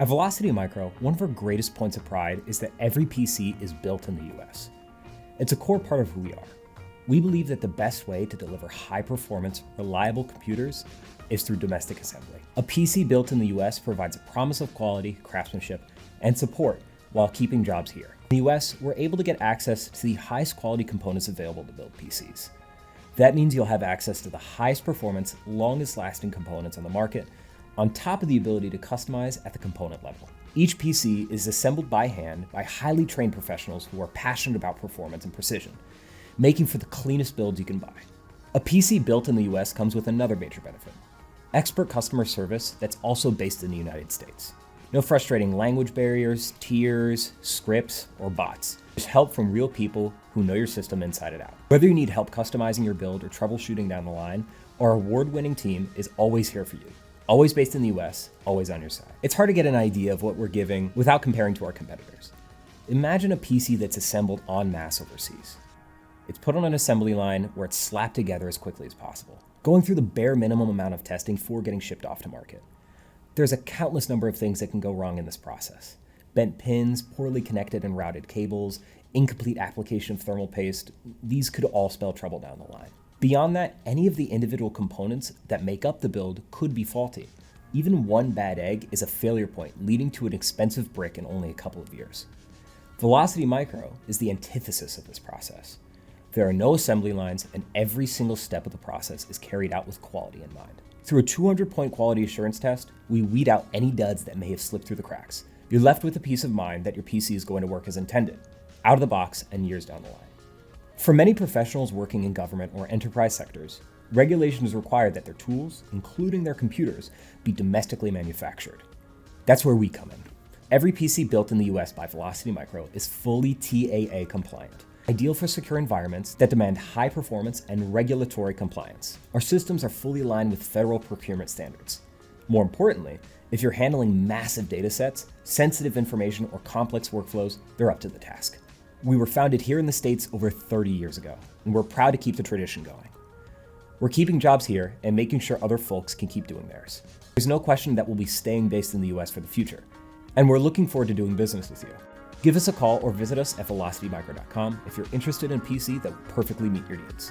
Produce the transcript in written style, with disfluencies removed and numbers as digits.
At Velocity Micro, one of our greatest points of pride is that every PC is built in the US. It's a core part of who we are. We believe that the best way to deliver high-performance, reliable computers is through domestic assembly. A PC built in the US provides a promise of quality, craftsmanship, and support while keeping jobs here. In the US, we're able to get access to the highest quality components available to build PCs. That means you'll have access to the highest performance, longest lasting components on the market, on top of the ability to customize at the component level. Each PC is assembled by hand by highly trained professionals who are passionate about performance and precision, making for the cleanest builds you can buy. A PC built in the US comes with another major benefit: expert customer service that's also based in the United States. No frustrating language barriers, tiers, scripts, or bots. There's help from real people who know your system inside and out. Whether you need help customizing your build or troubleshooting down the line, our award-winning team is always here for you. Always based in the US, always on your side. It's hard to get an idea of what we're giving without comparing to our competitors. Imagine a PC that's assembled en masse overseas. It's put on an assembly line where it's slapped together as quickly as possible, going through the bare minimum amount of testing before getting shipped off to market. There's a countless number of things that can go wrong in this process. Bent pins, poorly connected and routed cables, incomplete application of thermal paste, these could all spell trouble down the line. Beyond that, any of the individual components that make up the build could be faulty. Even one bad egg is a failure point, leading to an expensive brick in only a couple of years. Velocity Micro is the antithesis of this process. There are no assembly lines, and every single step of the process is carried out with quality in mind. Through a 200-point quality assurance test, we weed out any duds that may have slipped through the cracks. You're left with the peace of mind that your PC is going to work as intended, out of the box and years down the line. For many professionals working in government or enterprise sectors, regulations require that their tools, including their computers, be domestically manufactured. That's where we come in. Every PC built in the US by Velocity Micro is fully TAA compliant, ideal for secure environments that demand high performance and regulatory compliance. Our systems are fully aligned with federal procurement standards. More importantly, if you're handling massive data sets, sensitive information, or complex workflows, they're up to the task. We were founded here in the States over 30 years ago, and we're proud to keep the tradition going. We're keeping jobs here and making sure other folks can keep doing theirs. There's no question that we'll be staying based in the US for the future, and we're looking forward to doing business with you. Give us a call or visit us at velocitymicro.com if you're interested in a PC that will perfectly meet your needs.